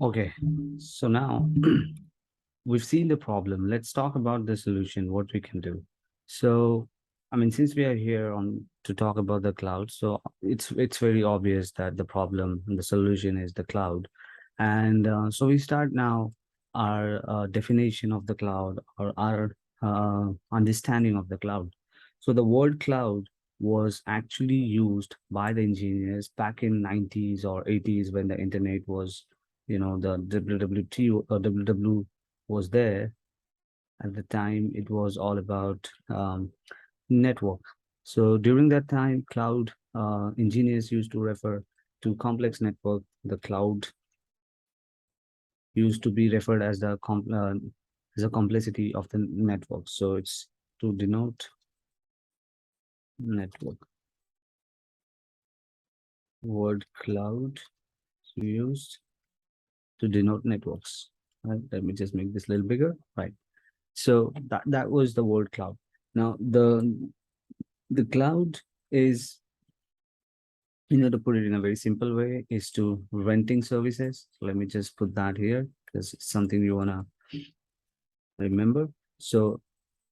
Okay, so now we've seen the problem. Let's talk about the solution, what we can do. So, I mean, since we are here on to talk about the cloud, so it's very obvious that the problem and the solution is the cloud. And so we start now our definition of the cloud or our understanding of the cloud. So the word cloud was actually used by the engineers back in 90s or 80s when the internet was, the WWT or WW was there. At the time, it was all about network. So during that time, cloud engineers used to refer to complex network. The cloud used to be referred as as a complexity of the network. So it's to denote network. Word cloud used to denote networks. Right? Let me just make this a little bigger. Right. So that was the word cloud. Now the cloud is, to put it in a very simple way, is to renting services. So let me just put that here because it's something you wanna remember. So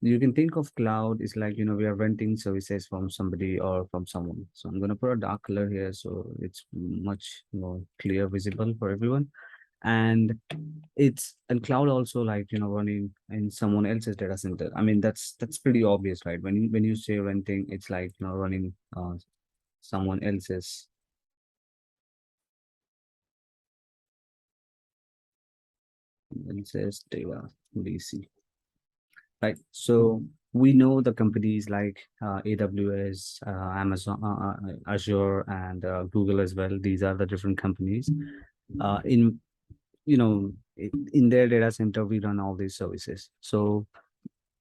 you can think of cloud is like, we are renting services from somebody or from someone. So I'm gonna put a dark color here so it's much more clear, visible for everyone. And and cloud also, like, running in someone else's data center. I mean, that's pretty obvious, right? When you say renting, it's like, running someone else's data DC, right? So we know the companies like AWS, Amazon, Azure, and Google as well. These are the different companies. In in their data center, we run all these services. So,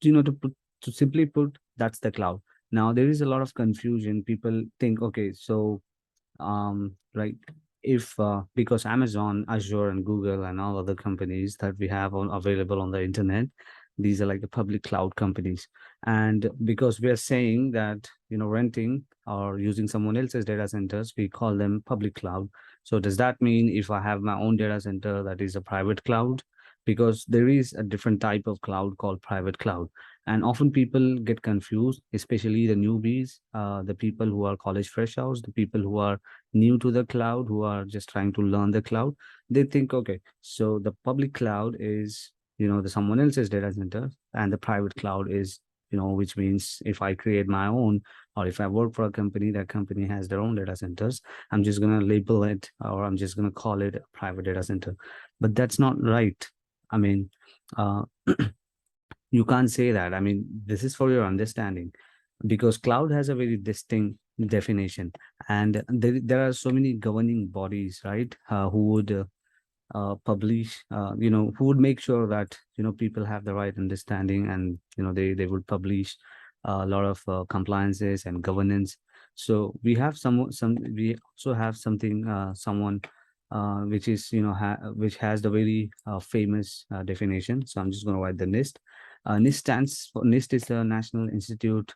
to simply put, that's the cloud. Now there is a lot of confusion. People think, okay, so right, if because Amazon, Azure, and Google and all other companies that we have available on the internet, these are like the public cloud companies. And because we are saying that, renting or using someone else's data centers, we call them public cloud. So does that mean if I have my own data center, that is a private cloud? Because there is a different type of cloud called private cloud. And often people get confused, especially the newbies, the people who are college fresh outs, the people who are new to the cloud, who are just trying to learn the cloud. They think, okay, so the public cloud is, the someone else's data center, and the private cloud is, which means if I create my own, or if I work for a company, that company has their own data centers, I'm just going to label it, or I'm just going to call it a private data center. But that's not right. I mean, uh, you can't say that. I mean, this is for your understanding, because cloud has a very distinct definition, and there are so many governing bodies, right, who would publish, who would make sure that, people have the right understanding, and, they would publish a lot of compliances and governance. So we also have something, someone which is, which has the very famous definition. So I'm just going to write the NIST. NIST is the National Institute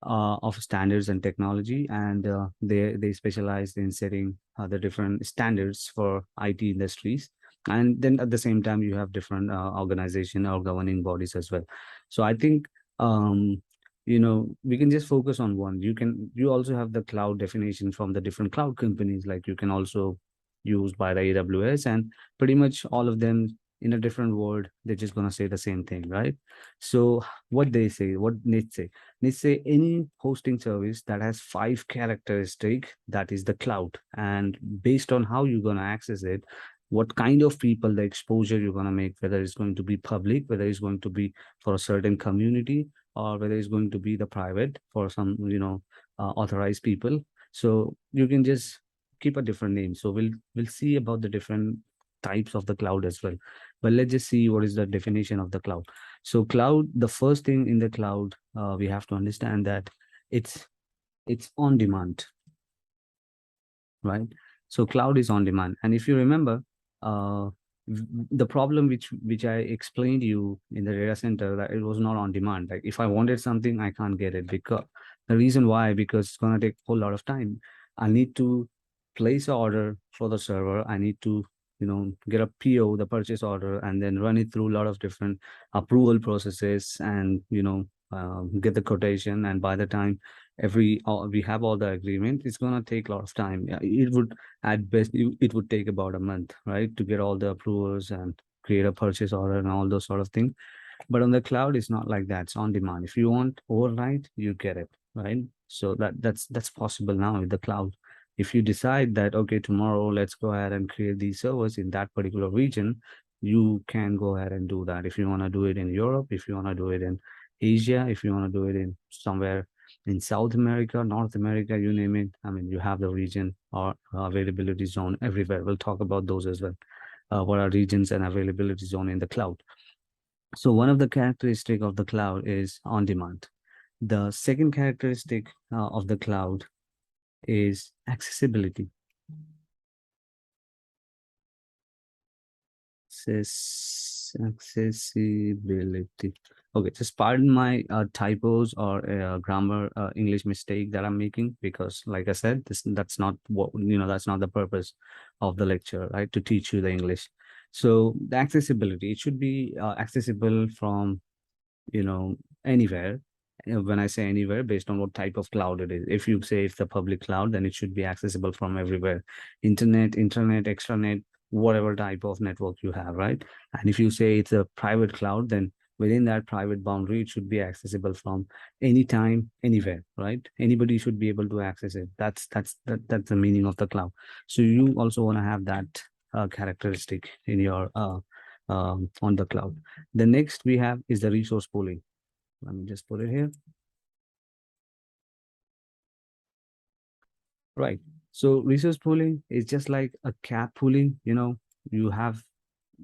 of Standards and Technology, and they specialize in setting the different standards for IT industries. And then at the same time, you have different organization or governing bodies as well. So I think, we can just focus on one. You also have the cloud definition from the different cloud companies, like you can also use by the AWS, and pretty much all of them in a different word, they're just going to say the same thing, right? So what NIST say? They say any hosting service that has 5 characteristic, that is the cloud. And based on how you're going to access it, what kind of people, the exposure you're going to make, whether it's going to be public, whether it's going to be for a certain community, or whether it's going to be the private for some, authorized people. So you can just keep a different name. So we'll see about the different types of the cloud as well. But let's just see what is the definition of the cloud. So cloud, the first thing in the cloud, we have to understand that it's it's on demand, right? So cloud is on demand. And if you remember, uh, the problem which I explained to you in the data center, that it was not on demand. Like if I wanted something, I can't get it, because the reason why, because it's going to take a whole lot of time. I need to place an order for the server. I need to, get a PO, the purchase order, and then run it through a lot of different approval processes, and get the quotation. And by the time we have all the agreement, it's gonna take a lot of time. Yeah, it would at best it would take about a month, right, to get all the approvals and create a purchase order and all those sort of things. But on the cloud, it's not like that. It's on demand. If you want overnight, you get it, right? So that's possible now with the cloud. If you decide that, okay, tomorrow let's go ahead and create these servers in that particular region, you can go ahead and do that. If you want to do it in Europe, if you want to do it in Asia, if you want to do it in somewhere in South America, North America, you name it. I mean, you have the region or availability zone everywhere. We'll talk about those as well. What are regions and availability zone in the cloud? So one of the characteristic of the cloud is on demand. The second characteristic of the cloud is accessibility. Accessibility. Okay, just pardon my typos or grammar English mistake that I'm making, because like I said, that's not what, that's not the purpose of the lecture, right? To teach you the English. So the accessibility, it should be accessible from you know, anywhere. When I say anywhere, based on what type of cloud it is. If you say it's the public cloud, then it should be accessible from everywhere. Internet, extranet, whatever type of network you have, right? And if you say it's a private cloud, then within that private boundary, it should be accessible from anytime, anywhere, right? Anybody should be able to access it. That's the meaning of the cloud. So you also want to have that characteristic in your on the cloud. The next we have is the resource pooling. Let me just put it here. Right. So resource pooling is just like a cab pooling. You have,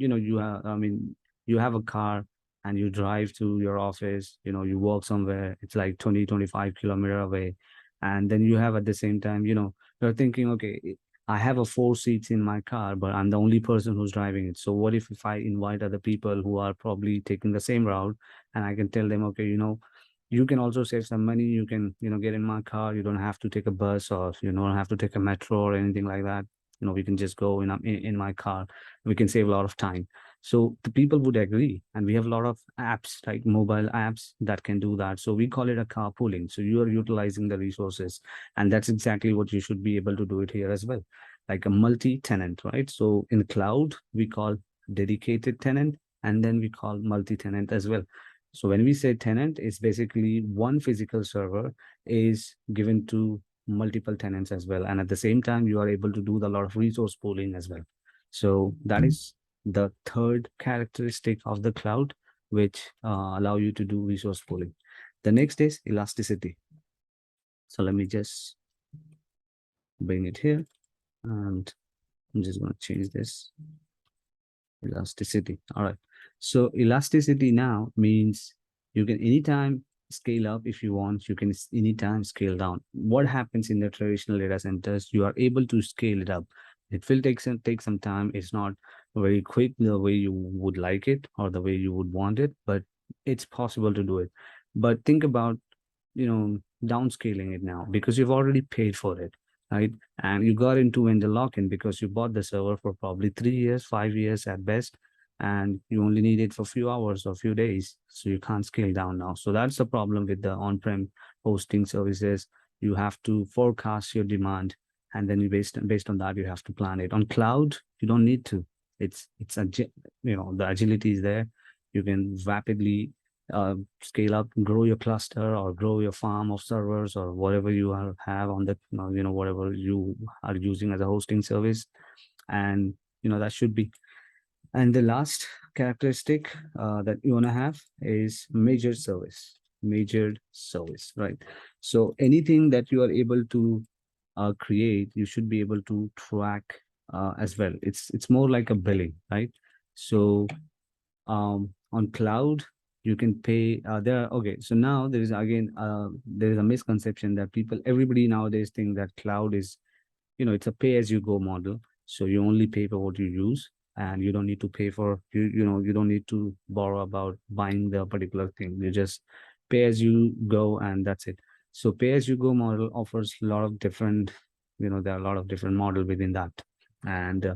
I mean, you have a car and you drive to your office, you work somewhere, it's like 20, 25 kilometers away. And then you have at the same time, you're thinking, okay, I have a 4 seats in my car, but I'm the only person who's driving it. So what if I invite other people who are probably taking the same route, and I can tell them, okay, you can also save some money. You can, get in my car. You don't have to take a bus, or you don't have to take a metro or anything like that. We can just go in my car. We can save a lot of time. So the people would agree. And we have a lot of apps, like mobile apps, that can do that. So we call it a carpooling. So you are utilizing the resources. And that's exactly what you should be able to do it here as well. Like a multi-tenant, right? So in cloud, we call dedicated tenant, and then we call multi-tenant as well. So when we say tenant, it's basically one physical server is given to multiple tenants as well. And at the same time, you are able to do a lot of resource pooling as well. So that is the third characteristic of the cloud, which allow you to do resource pooling. The next is elasticity. So let me just bring it here, and I'm just going to change this. Elasticity. All right. So elasticity now means you can anytime scale up if you want. You can anytime scale down. What happens in the traditional data centers? You are able to scale it up. It will take some time. It's not very quick the way you would like it or the way you would want it, but it's possible to do it. But think about downscaling it now, because you've already paid for it, right? And you got into vendor lock-in because you bought the server for probably 3 years, 5 years at best, and you only need it for a few hours or a few days, so you can't scale down now. So that's the problem with the on-prem hosting services. You have to forecast your demand, and then based on that, you have to plan it. On cloud, you don't need to. It's the agility is there. You can rapidly scale up, grow your cluster or grow your farm of servers or whatever you have on the, whatever you are using as a hosting service. And, that should be. And the last characteristic that you want to have is measured service, right? So anything that you are able to create, you should be able to track as well. It's more like a billing, right? So on cloud, you can pay okay, so now there is again there is a misconception that everybody nowadays think that cloud is, it's a pay as you go model. So you only pay for what you use, and you don't need to pay for you don't need to borrow about buying the particular thing. You just pay as you go, and that's it. So pay as you go model offers a lot of different, there are a lot of different model within that. And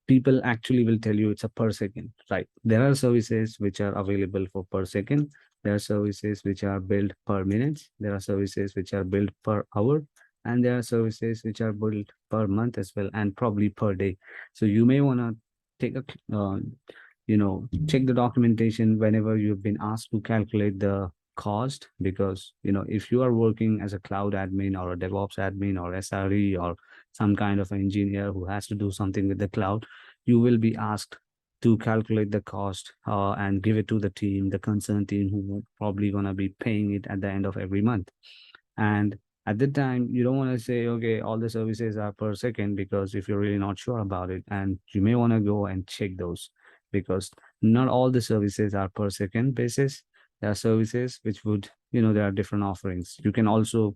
people actually will tell you it's a per second, right? There are services which are available for per second. There are services which are billed per minute. There are services which are billed per hour. And there are services which are billed per month as well, and probably per day. So you may want to take a, check the documentation whenever you've been asked to calculate the cost, because, if you are working as a cloud admin or a DevOps admin or SRE or some kind of engineer who has to do something with the cloud, you will be asked to calculate the cost and give it to the team, the concerned team, who probably going to be paying it at the end of every month. And at the time, you don't want to say, okay, all the services are per second, because if you're really not sure about it, and you may want to go and check those, because not all the services are per second basis. There are services which would, there are different offerings. You can also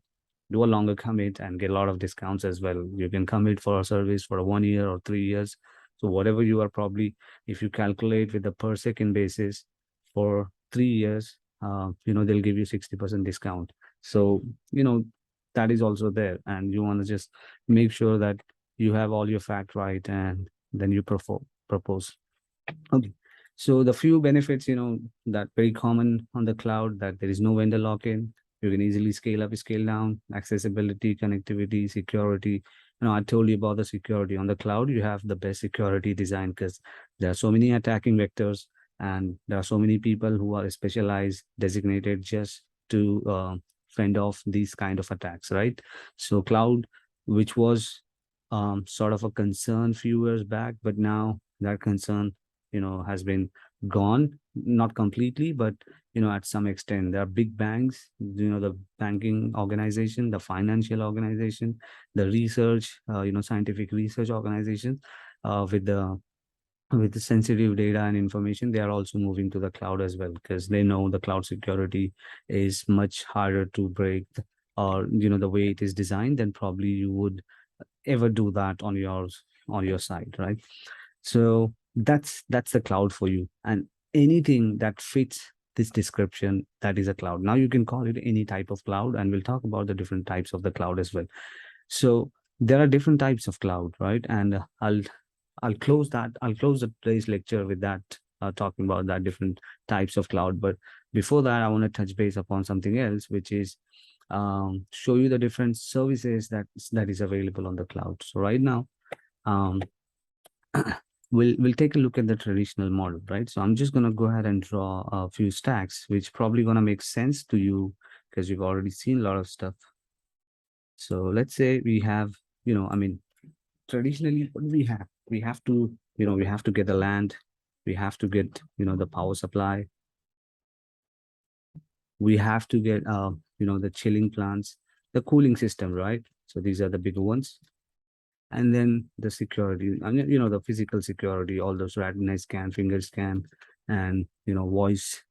do a longer commit and get a lot of discounts as well. You can commit for a service for 1 year or 3 years. So whatever you are probably, if you calculate with the per second basis for 3 years, they'll give you 60% discount. So, that is also there. And you want to just make sure that you have all your fact right, and then you propose. Okay. So the few benefits, that very common on the cloud, that there is no vendor lock-in. You can easily scale up, scale down, accessibility, connectivity, security. I told you about the security on the cloud. You have the best security design, because there are so many attacking vectors, and there are so many people who are specialized, designated just to fend off these kind of attacks, right? So cloud, which was sort of a concern few years back, but now that concern, has been gone, not completely, but, at some extent. There are big banks, the banking organization, the financial organization, the research, scientific research organization, with the sensitive data and information, they are also moving to the cloud as well, because they know the cloud security is much harder to break, or, the way it is designed, then probably you would ever do that on your side, right? So that's the cloud for you. And anything that fits this description, that is a cloud. Now you can call it any type of cloud, and we'll talk about the different types of the cloud as well. So there are different types of cloud, right? And I'll close that. I'll close today's lecture with that, talking about that different types of cloud. But before that, I want to touch base upon something else, which is show you the different services that is available on the cloud. So right now, um, we'll take a look at the traditional model, right? So I'm just gonna go ahead and draw a few stacks, which probably gonna make sense to you, because you've already seen a lot of stuff. So let's say we have, traditionally, what do we have? We have to, we have to get the land, we have to get, the power supply, we have to get, the chilling plants, the cooling system, right? So these are the bigger ones. And then the security, and the physical security, all those retina scan, finger scan, and voice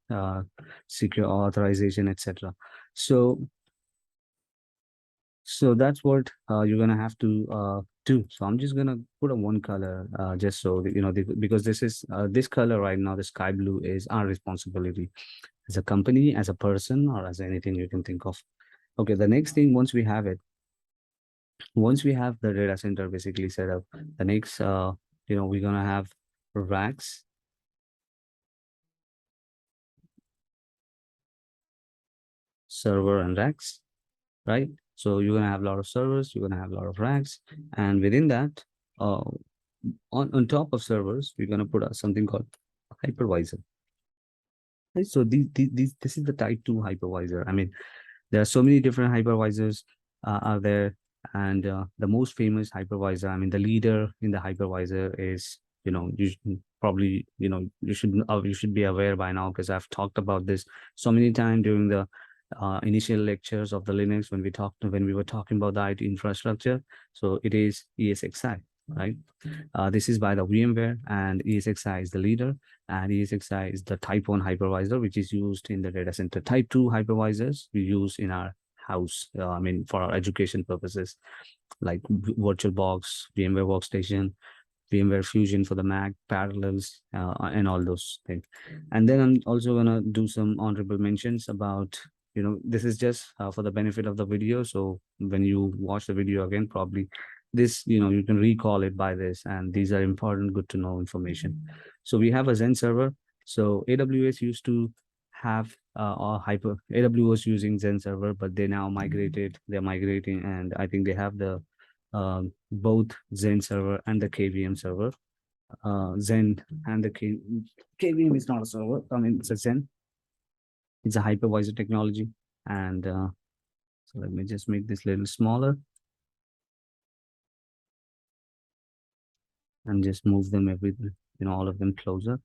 secure authorization, etc. So that's what you're gonna have to do. So I'm just gonna put a one color, just so that, because this is this color right now, the sky blue, is our responsibility as a company, as a person, or as anything you can think of. Okay, the next thing, once we have the data center basically set up, the next, we're gonna have racks, server, and racks, right? So you're gonna have a lot of servers, you're gonna have a lot of racks, and within that, on top of servers, we're gonna put something called hypervisor. Right? So this is the type 2 hypervisor. I mean, there are so many different hypervisors are there, and the most famous hypervisor, I mean, the leader in the hypervisor is, you should probably, you should be aware by now, because I've talked about this so many times during the initial lectures of the Linux, when we were talking about the IT infrastructure. So it is ESXi, right? This is by the VMware, and ESXi is the leader, and ESXi is the type 1 hypervisor, which is used in the data center. Type 2 hypervisors we use in our house, I mean, for our education purposes, like VirtualBox, VMware Workstation, VMware Fusion for the Mac, Parallels, and all those things. And then I'm also gonna do some honorable mentions about, this is just for the benefit of the video. So when you watch the video again, probably this, you can recall it by this, and these are important, good to know information. So we have a Zen server. So AWS used to have AWS using Zen server, but they now they're migrating, and I think they have the both Zen server and the KVM server. Zen and the KVM is not a server. I mean, it's a Zen. It's a hypervisor technology. And so let me just make this a little smaller and just move them all of them closer.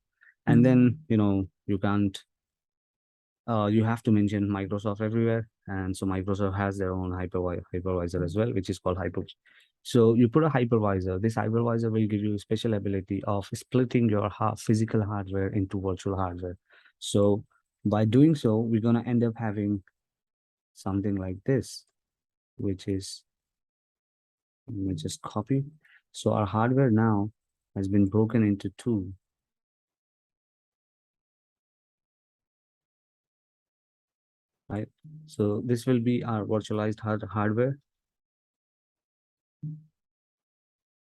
And then, you can't, you have to mention Microsoft everywhere. And so Microsoft has their own hypervisor as well, which is called Hyper. So you put a hypervisor. This hypervisor will give you a special ability of splitting your physical hardware into virtual hardware. So by doing so, we're going to end up having something like this, which is, let me just copy. So our hardware now has been broken into two. Right? So this will be our virtualized hardware.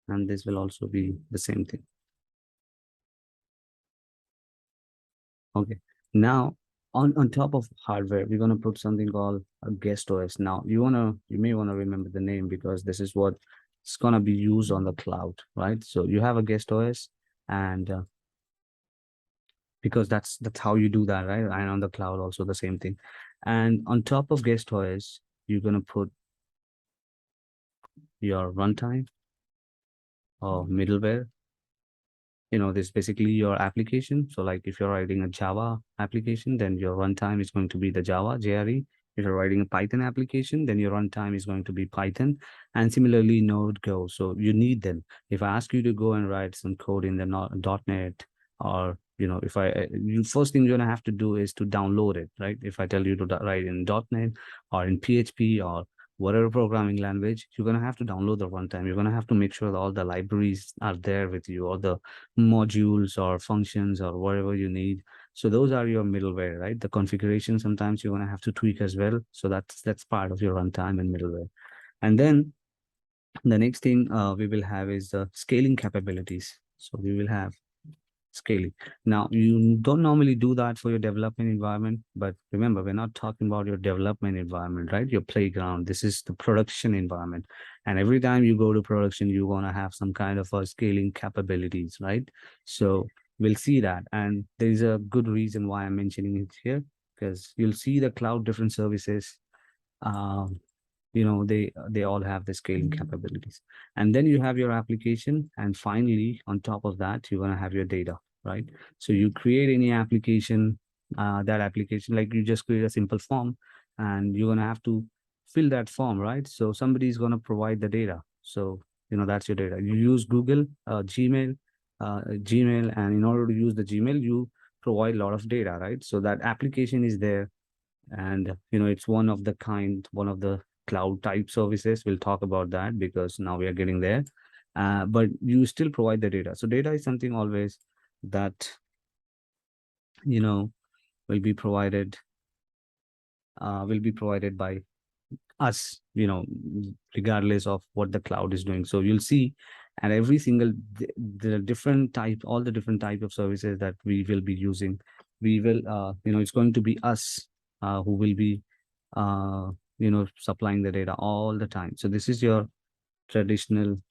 And this will also be the same thing. Okay. Now, on top of hardware, we're gonna put something called a guest OS. Now, you may wanna remember the name, because this is what it's gonna be used on the cloud, right? So you have a guest OS, and because that's how you do that, right? And on the cloud also the same thing. And on top of guest OS, you're gonna put your runtime or middleware. This basically your application. So like if you're writing a Java application, then your runtime is going to be the Java, JRE. If you're writing a Python application, then your runtime is going to be Python. And similarly, Node, Go. So you need them. If I ask you to go and write some code in the .NET, or, if you first thing you're going to have to do is to download it, right? If I tell you to write in .NET or in PHP or whatever programming language, you're going to have to download the runtime. You're going to have to make sure that all the libraries are there with you, or the modules or functions or whatever you need. So those are your middleware, right? The configuration, sometimes you're going to have to tweak as well. So that's part of your runtime and middleware. And then the next thing we will have is the scaling capabilities. So we will have scaling. Now, you don't normally do that for your development environment, but remember, we're not talking about your development environment, right? Your playground. This is the production environment. And every time you go to production, you want to have some kind of a scaling capabilities, right? So we'll see that. And there is a good reason why I'm mentioning it here, because you'll see the cloud different services. Um, they all have the scaling capabilities. And then you have your application, and finally on top of that you're going to have your data, right? So you create any application, that application, like you just create a simple form, and you're going to have to fill that form, right? So somebody's going to provide the data. So that's your data. You use Google, Gmail, and in order to use the Gmail, you provide a lot of data, right? So that application is there, and it's one of the cloud type services. We'll talk about that because now we are getting there. But you still provide the data. So data is something always that will be provided by us, regardless of what the cloud is doing. So you'll see, and every single the different type, all the different type of services that we will be using, we will it's going to be us who will be supplying the data all the time. So this is your traditional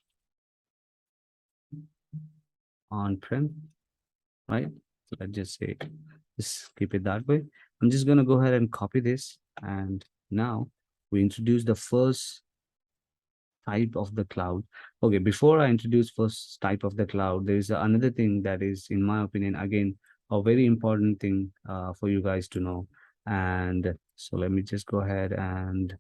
on-prem, right? So let's just say, just keep it that way. I'm just going to go ahead and copy this, and now we introduce the first type of the cloud. Okay, before I introduce first type of the cloud, there is another thing that is, in my opinion, again, a very important thing for you guys to know. And so let me just go ahead and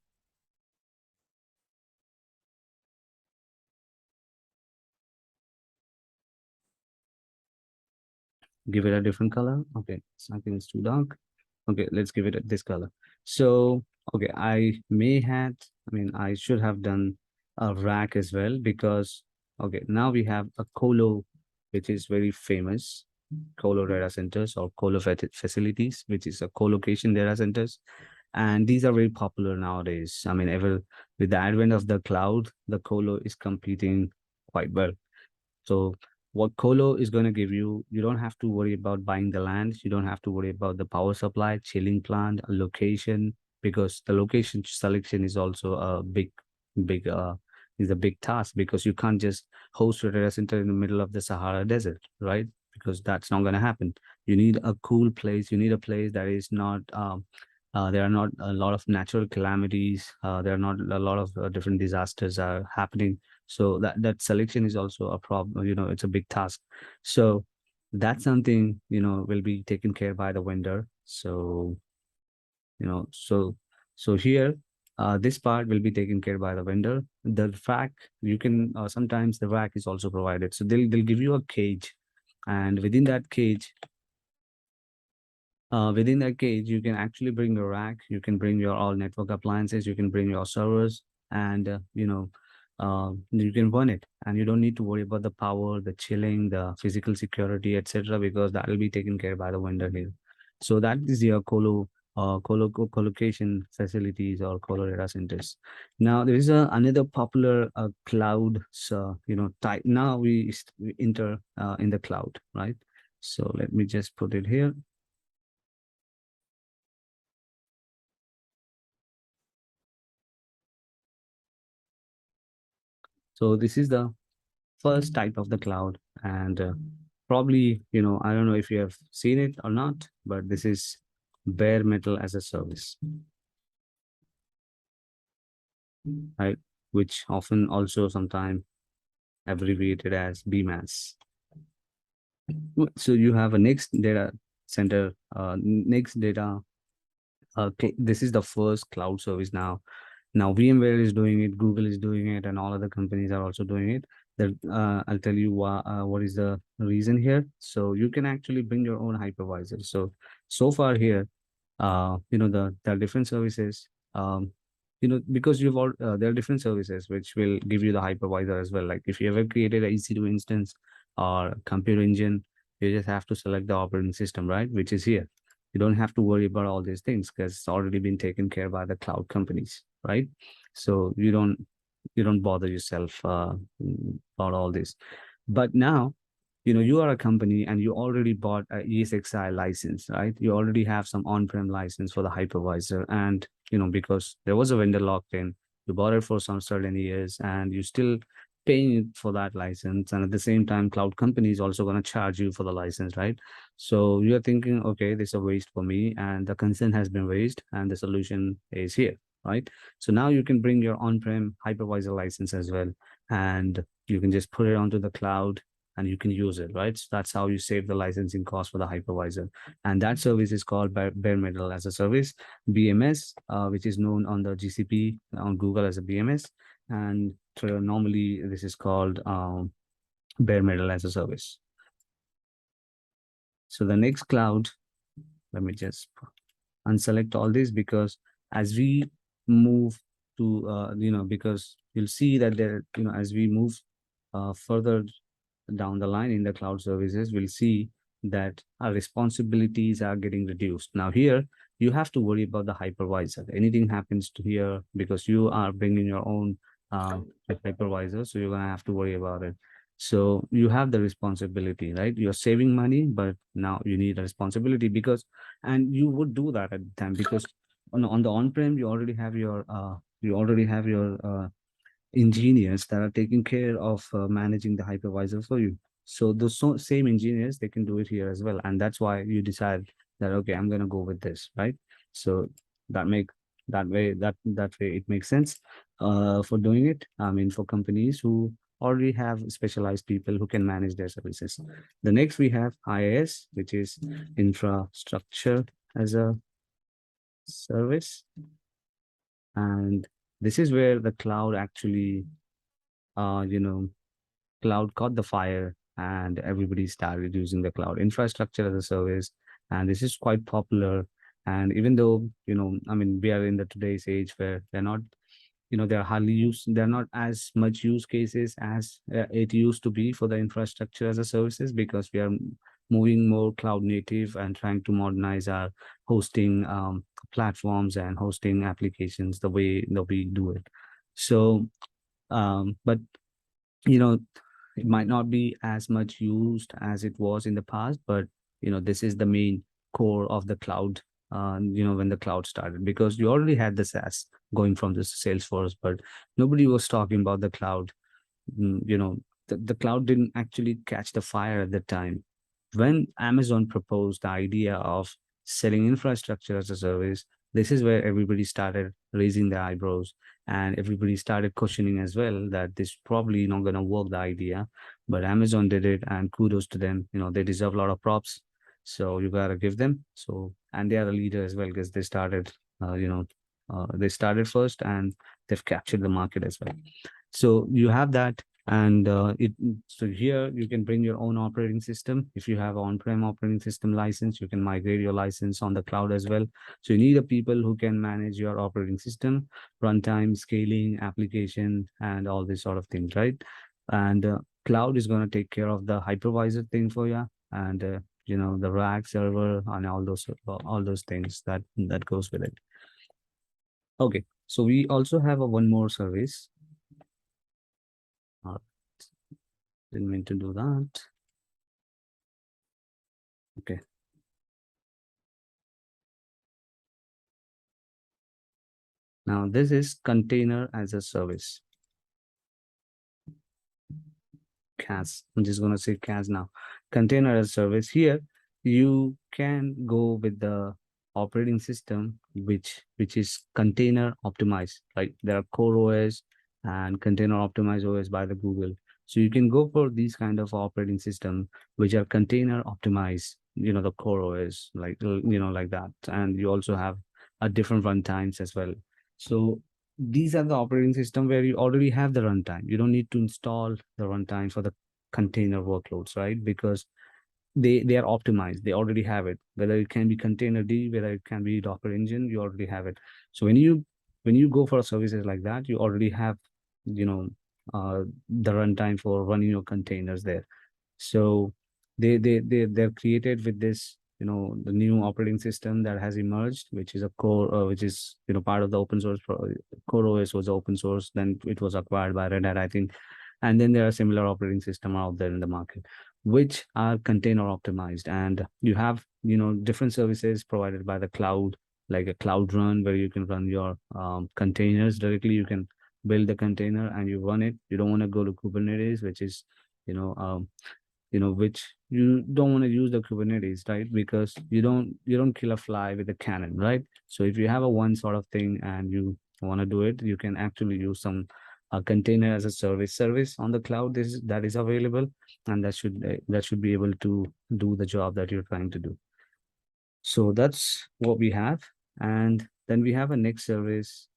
give it a different color. Okay, so I think it's too dark. Okay, let's give it this color. So, okay, I should have done a rack as well, because, okay, now we have a colo, which is very famous, colo data centers or colo facilities, which is a co-location data centers. And these are very popular nowadays. I mean, ever with the advent of the cloud, the colo is competing quite well. So what colo is going to give you, you don't have to worry about buying the land. You don't have to worry about the power supply, chilling plant, location, because the location selection is also a big is a big task, because you can't just host a data center in the middle of the Sahara Desert, right? Because that's not going to happen. You need a cool place. You need a place that is not there are not a lot of natural calamities. There are not a lot of different disasters are happening. So that selection is also a problem. It's a big task. So that's something will be taken care by the vendor. So you know so so here this part will be taken care by the vendor. The rack, you can sometimes the rack is also provided. So they'll give you a cage, and within that cage, you can actually bring your rack, you can bring your all network appliances, you can bring your servers, and you can run it, and you don't need to worry about the power, the chilling, the physical security, etc., because that will be taken care by the vendor here. So that is your colocation facilities or colo data centers. Now there is another popular cloud, type. Now we enter in the cloud, right? So let me just put it here. So this is the first type of the cloud, and probably, I don't know if you have seen it or not, but this is bare metal as a service, right? Which often also sometimes abbreviated as BMAS. So you have a next data center, next data. This is the first cloud service now. Now VMware is doing it, Google is doing it, and all other companies are also doing it. That I'll tell you what is the reason here. So you can actually bring your own hypervisor. So far here, there are different services. Because there are different services which will give you the hypervisor as well. Like if you ever created a EC2 instance or computer engine, you just have to select the operating system, right? Which is here. You don't have to worry about all these things because it's already been taken care by the cloud companies, right? So you don't bother yourself about all this. But now, you are a company and you already bought a ESXi license, right? You already have some on-prem license for the hypervisor, and because there was a vendor locked in, you bought it for some certain years, and you still paying for that license, and at the same time cloud company is also going to charge you for the license, right? So you're thinking, okay, this is a waste for me, and the concern has been raised and the solution is here, right? So now you can bring your on-prem hypervisor license as well, and you can just put it onto the cloud and you can use it, right? So that's how you save the licensing cost for the hypervisor. And that service is called bare metal as a service, BMS, which is known on the GCP on Google as a BMS. And normally this is called bare metal as a service. So the next cloud, let me just unselect all this, because as we move to, because you'll see that as we move further down the line in the cloud services, we'll see that our responsibilities are getting reduced. Now here, you have to worry about the hypervisor. Anything happens to here, because you are bringing your own hypervisor, so you're going to have to worry about it. So you have the responsibility, right? You're saving money, but now you need a responsibility, and you would do that at the time, because on the on-prem, you already have your engineers that are taking care of managing the hypervisor for you. So those same engineers, they can do it here as well. And that's why you decide that, okay, I'm going to go with this, right? So that make that way it makes sense for doing it. I mean, for companies who already have specialized people who can manage their services. The next we have IaaS, which is infrastructure as a service. And this is where the cloud actually uh, you know, cloud caught the fire and everybody started using the cloud infrastructure as a service. And this is quite popular. And even though, I mean, we are in the today's age where they're hardly used, they're not as much use cases as it used to be for the infrastructure as a services, because we are moving more cloud native and trying to modernize our hosting platforms and hosting applications the way that we do it. So, but you know, it might not be as much used as it was in the past, but this is the main core of the cloud. When the cloud started, because you already had the SaaS going from the Salesforce, but nobody was talking about the cloud. The cloud didn't actually catch the fire at the time. When Amazon proposed the idea of selling infrastructure as a service, this is where everybody started raising their eyebrows, and everybody started questioning as well that this probably not going to work, the idea. But Amazon did it, and kudos to them. They deserve a lot of props. So you gotta give them. So, and they are a leader as well, because they started first, and they've captured the market as well. So you have that, and so here you can bring your own operating system. If you have on-prem operating system license, you can migrate your license on the cloud as well. So you need a people who can manage your operating system, runtime, scaling, application, and all this sort of things, right? And cloud is going to take care of the hypervisor thing for you, and the rack server and all those things that goes with it. Okay, so we also have a one more service. Didn't mean to do that. Okay. Now this is container as a service. CAS. I'm just going to say CAS now. Container as a service. Here, you can go with the operating system which is container optimized. Like there are core OS and container optimized OS by the Google. So you can go for these kind of operating system which are container optimized. The core OS, like like that, and you also have a different runtimes as well. So these are the operating system where you already have the runtime. You don't need to install the runtime for the container workloads, right? Because they are optimized. They already have it. Whether it can be containerd, whether it can be Docker engine, you already have it. So when you go for services like that, you already have you know the runtime for running your containers there. So they're created with this, the new operating system that has emerged, which is a core, which is part of the open source. Core OS was open source, then it was acquired by Red Hat, I think, and then there are similar operating system out there in the market, which are container optimized, and you have different services provided by the cloud, like a cloud run where you can run your containers directly. You can build the container and you run it. You don't want to go to Kubernetes, which is you know um, which you don't want to use the Kubernetes, right? Because you don't kill a fly with a cannon, right? So if you have a one sort of thing and you want to do it, you can actually use some container as a service on the cloud. That is available, and that should be able to do the job that you're trying to do. So that's what we have, and then we have a next service.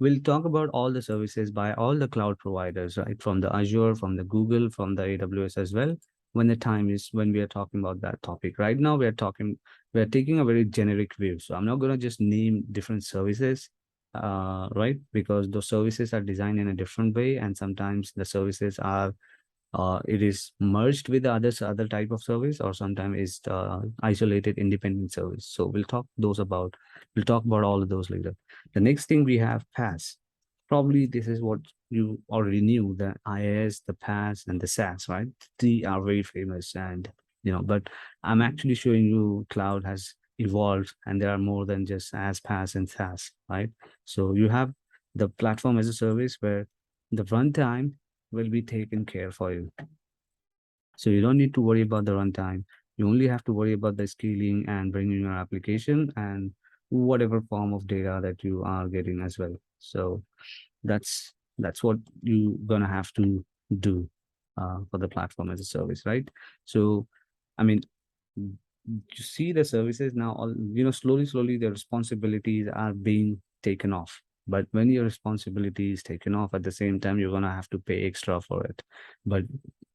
We'll talk about all the services by all the cloud providers, right? From the Azure, from the Google, from the AWS as well. When the time is when we are talking about that topic. Right now, we're taking a very generic view. So I'm not going to just name different services, right? Because those services are designed in a different way, and sometimes the services are it is merged with the other type of service, or sometimes is isolated independent service. So we'll talk about all of those later. The next thing we have PaaS. Probably this is what you already knew, the IaaS, the PaaS, and the SaaS, right? They are very famous, and but I'm actually showing you cloud has evolved, and there are more than just SaaS, PaaS, and SaaS, right? So you have the platform as a service where the runtime will be taken care for you. So you don't need to worry about the runtime. You only have to worry about the scaling and bringing your application and whatever form of data that you are getting as well. So that's what you're gonna have to do for the platform as a service, right? So, I mean, you see the services now, all slowly the responsibilities are being taken off. But when your responsibility is taken off, at the same time, you're gonna have to pay extra for it. But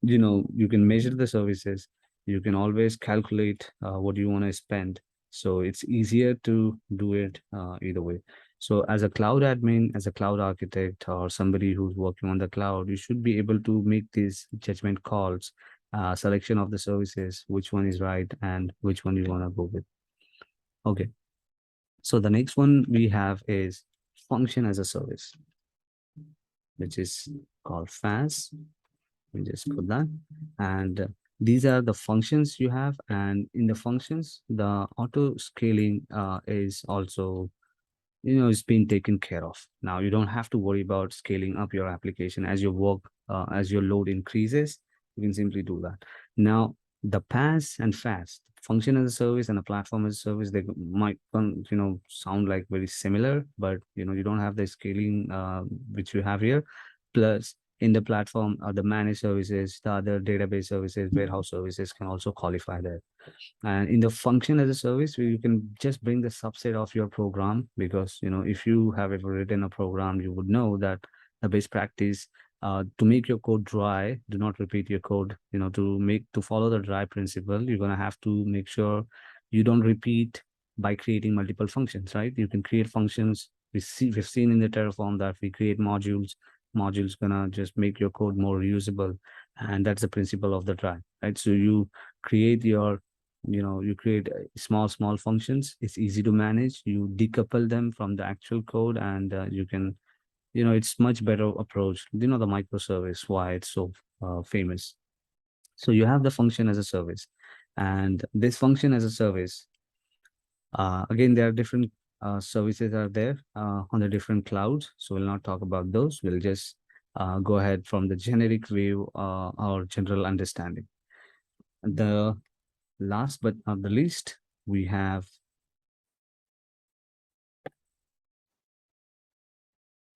you can measure the services. You can always calculate what you want to spend. So it's easier to do it either way. So as a cloud admin, as a cloud architect, or somebody who's working on the cloud, you should be able to make these judgment calls, selection of the services, which one is right and which one you want to go with. Okay. So the next one we have is function as a service, which is called FAS. We just put that. And these are the functions you have. And in the functions, the auto scaling is also, it's been taken care of. Now you don't have to worry about scaling up your application as your work, as your load increases. You can simply do that. Now the PaaS and FaaS, function as a service and a platform as a service, they might sound like very similar, but you don't have the scaling which you have here. Plus in the platform, the managed services, the other database services, warehouse services can also qualify there. And in the function as a service, where you can just bring the subset of your program, because if you have ever written a program, you would know that the best practice, to make your code dry, do not repeat your code. To follow the dry principle, you're going to have to make sure you don't repeat by creating multiple functions, right? You can create functions. We've seen in the Terraform that we create modules gonna just make your code more reusable, and that's the principle of the dry, right? So you create small functions. It's easy to manage. You decouple them from the actual code, and you can, it's much better approach. The microservice, why it's so famous. So you have the function as a service, and this function as a service, again, there are different services are there on the different clouds. So we'll not talk about those. We'll just go ahead from the generic view or general understanding. The last but not the least, we have,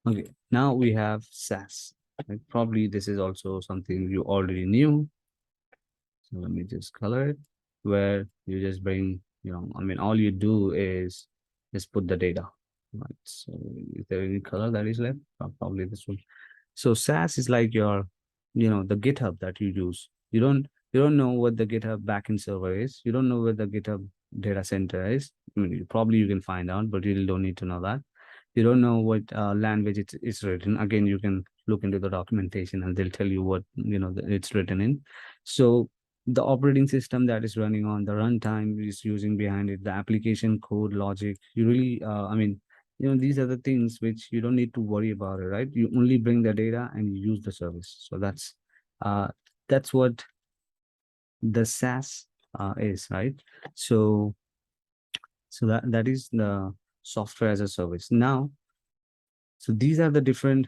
okay, now we have SaaS. Right? Probably this is also something you already knew. So let me just color it, where you just bring, all you do is just put the data. Right. So is there any color that is left? Probably this one. So SaaS is like your, the GitHub that you use. You don't know what the GitHub backend server is. You don't know where the GitHub data center is. Probably you can find out, but you don't need to know that. You don't know what language it's written. Again, you can look into the documentation and they'll tell you what it's written in. So the operating system that is running on, the runtime is using behind it, the application code logic. You really, these are the things which you don't need to worry about it, right? You only bring the data and you use the service. So uh, that's what the SaaS is, right? So that is the software as a service. Now, so these are the different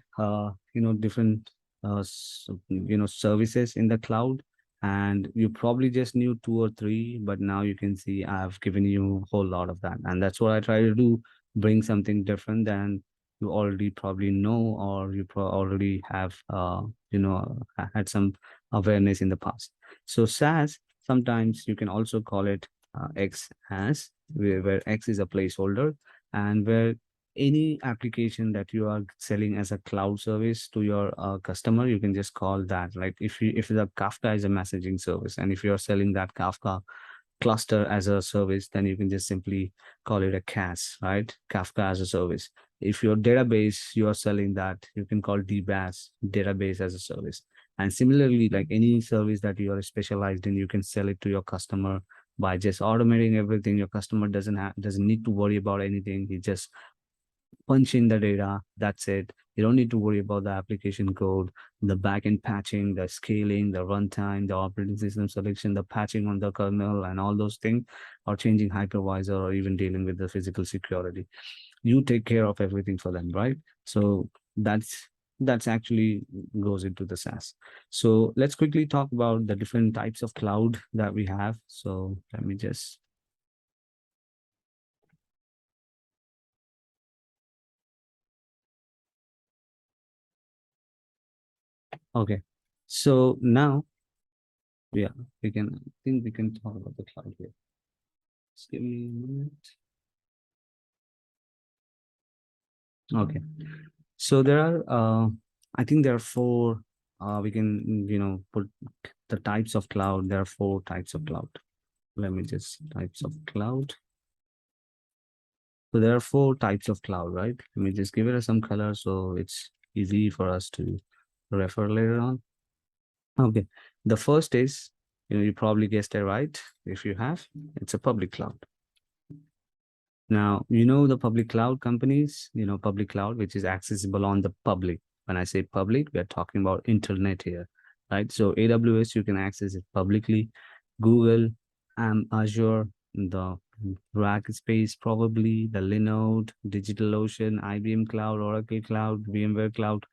services in the cloud, and you probably just knew two or three, but now you can see I've given you a whole lot of that, and that's what I try to do, bring something different than you already probably know, or you already have had some awareness in the past. So SaaS, sometimes you can also call it X as, where X is a placeholder, and where any application that you are selling as a cloud service to your customer, you can just call that. Like if the Kafka is a messaging service, and if you're selling that Kafka cluster as a service, then you can just simply call it a CAS, right? Kafka as a service. If your database, you are selling that, you can call DBAS, database as a service. And similarly, like any service that you are specialized in, you can sell it to your customer by just automating everything. Your customer doesn't need to worry about anything. He just punch in the data. That's it. You don't need to worry about the application code, the backend patching, the scaling, the runtime, the operating system selection, the patching on the kernel, and all those things, or changing hypervisor, or even dealing with the physical security. You take care of everything for them, right? So that's actually goes into the SaaS. So let's quickly talk about the different types of cloud that we have. So let me just, okay. So now, yeah, I think we can talk about the cloud here. Just give me a minute. Okay. So there are, I think there are four, we can, put the types of cloud. There are four types of cloud. Let me just, types of cloud. So there are four types of cloud, right? Let me just give it some color so it's easy for us to refer later on. Okay. The first is, you probably guessed it right. If you have, it's a public cloud. Now, the public cloud companies, public cloud, which is accessible on the public. When I say public, we're talking about internet here, right? So AWS, you can access it publicly. Google, Azure, the Rackspace, probably the Linode, DigitalOcean, IBM Cloud, Oracle Cloud, VMware Cloud,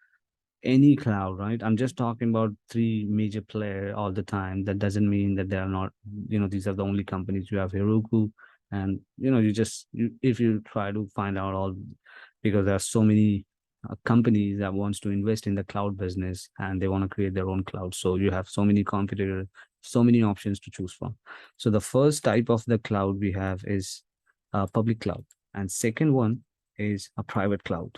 any cloud, right? I'm just talking about three major player all the time. That doesn't mean that they are not, these are the only companies. You have Heroku, and if you try to find out all, because there are so many companies that wants to invest in the cloud business and they want to create their own cloud. So you have so many competitors, so many options to choose from. So the first type of the cloud we have is public cloud, and second one is a private cloud.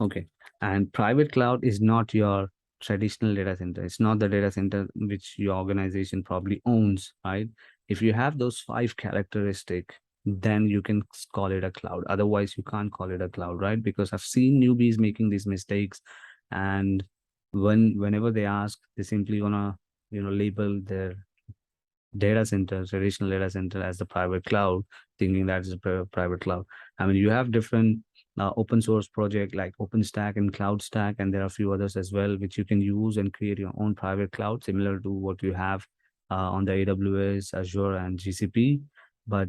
Okay. And private cloud is not your traditional data center. It's not the data center which your organization probably owns, right? If you have those five characteristic, then you can call it a cloud. Otherwise, you can't call it a cloud, right? Because I've seen newbies making these mistakes, and whenever they ask, they simply wanna, label their data center, traditional data center, as the private cloud, thinking that is a private cloud. I mean, you have different open source project like OpenStack and CloudStack, and there are a few others as well, which you can use and create your own private cloud, similar to what you have on the AWS, Azure, and GCP. But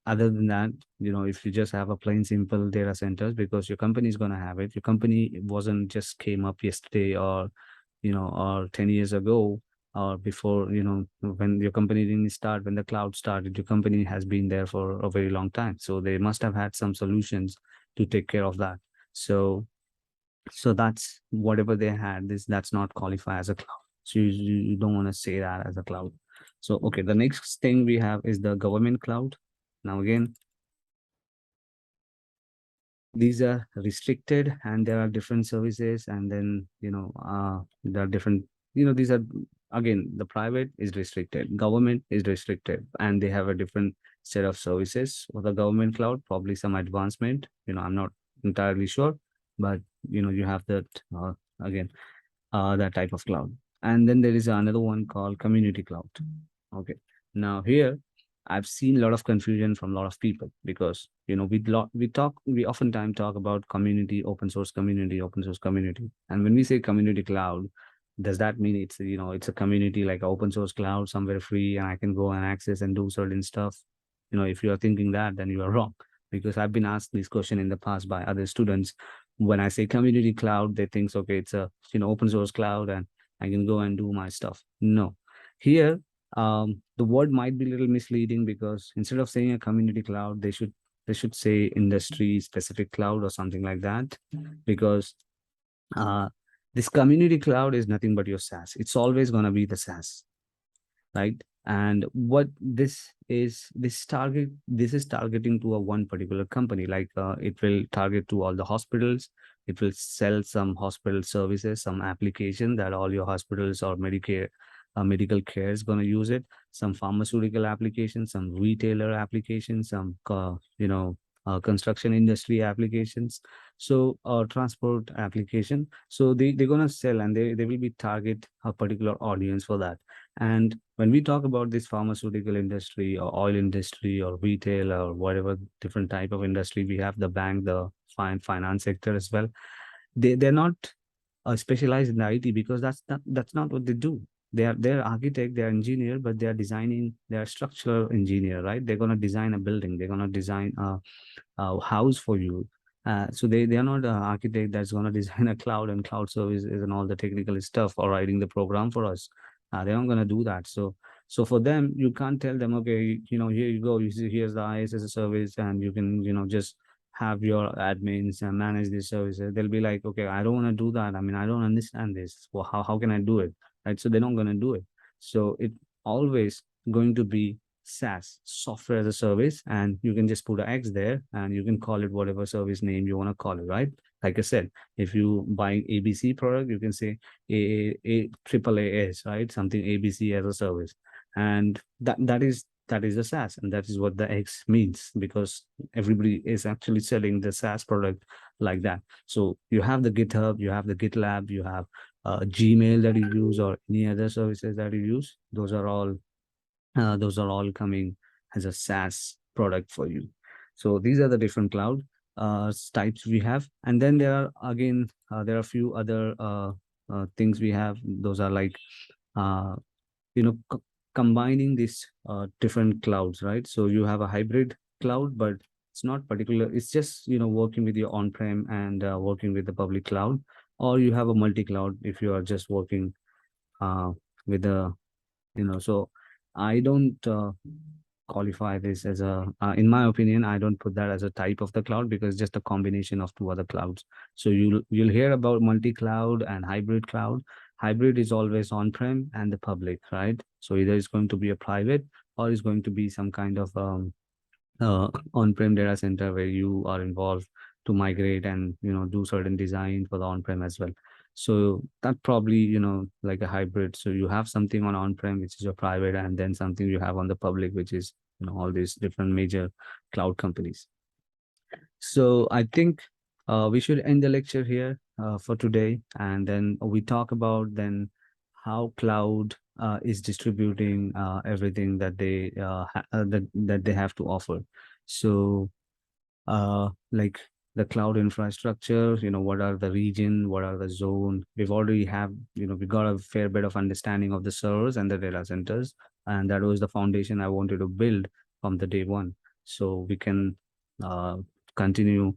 other than that, if you just have a plain simple data centers, because your company is going to have it, your company wasn't just came up yesterday, or 10 years ago, or before, when your company didn't start, when the cloud started, your company has been there for a very long time. So they must have had some solutions to take care of that. So that's whatever they had, that's not qualify as a cloud. So you don't want to say that as a cloud. So, okay, the next thing we have is the government cloud. Now, again, these are restricted, and there are different services, and then there are different, these are, again, the private is restricted, government is restricted, and they have a different set of services for the government cloud, probably some advancement, I'm not entirely sure, but you have that, again, that type of cloud. And then there is another one called community cloud. Okay. Now here, I've seen a lot of confusion from a lot of people, because we oftentimes talk about community, open source community. And when we say community cloud, does that mean it's a community like open source cloud somewhere free and I can go and access and do certain stuff? If you are thinking that, then you are wrong, because I've been asked this question in the past by other students. When I say community cloud, they think, okay, it's a open source cloud and I can go and do my stuff. No, here, the word might be a little misleading, because instead of saying a community cloud, they should say industry specific cloud or something like that, because uh, this community cloud is nothing but your SaaS. It's always going to be the SaaS, right? And what this is targeting to a one particular company. Like, it will target to all the hospitals. It will sell some hospital services, some application that all your hospitals or Medicare, medical care is going to use it. Some pharmaceutical applications, some retailer applications, some construction industry applications, so transport application. So they're going to sell, and they will be target a particular audience for that. And when we talk about this pharmaceutical industry or oil industry or retail or whatever different type of industry, we have the bank, the finance sector as well. They're not specialized in the IT, because that's not what they do. They're architect, they're engineer, but they're designing, they're structural engineer, right? They're gonna design a building, they're gonna design a house for you. So they are not an architect that's gonna design a cloud and cloud services and all the technical stuff, or writing the program for us. They're not gonna do that. So for them, you can't tell them, okay, here you go, you see, here's the IaaS as a service, and you can just have your admins and manage these services. They'll be like, okay, I don't want to do that. I mean, I don't understand this. Well, how can I do it? Right. So they're not going to do it. So it always going to be SaaS, software as a service, and you can just put an X there and you can call it whatever service name you want to call it, right? Like I said, if you buy ABC product, you can say a triple AS, right? Something ABC as a service. And that is that is the SaaS, and that is what the X means, because everybody is actually selling the SaaS product like that. So you have the GitHub, you have the GitLab, you have Gmail that you use, or any other services that you use. Those are all coming as a SaaS product for you. So these are the different cloud types we have. And then there are a few other things we have. Those are like, uh, you know, combining these different clouds, right? So you have a hybrid cloud, but it's not particular. It's just, working with your on-prem and working with the public cloud, or you have a multi-cloud if you are just working with the, so I don't qualify this as in my opinion, I don't put that as a type of the cloud, because it's just a combination of two other clouds. So you'll hear about multi-cloud and hybrid cloud. Hybrid is always on-prem and the public, right? So either it's going to be a private, or it's going to be some kind of on-prem data center where you are involved to migrate and do certain design for the on-prem as well. So that probably like a hybrid. So you have something on-prem, which is your private, and then something you have on the public, which is all these different major cloud companies. So I think we should end the lecture here for today, and then we talk about then how cloud is distributing everything that they have to offer. So like the cloud infrastructure, what are the region, what are the zone. We've already have, we got a fair bit of understanding of the servers and the data centers, and that was the foundation I wanted to build from the day one. So we can uh, continue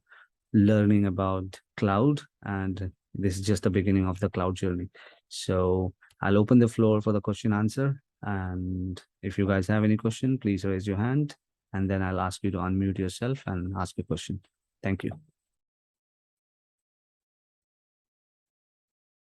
learning about cloud, and this is just the beginning of the cloud journey. So I'll open the floor for the question answer, and if you guys have any question, please raise your hand, and then I'll ask you to unmute yourself and ask a question. Thank you.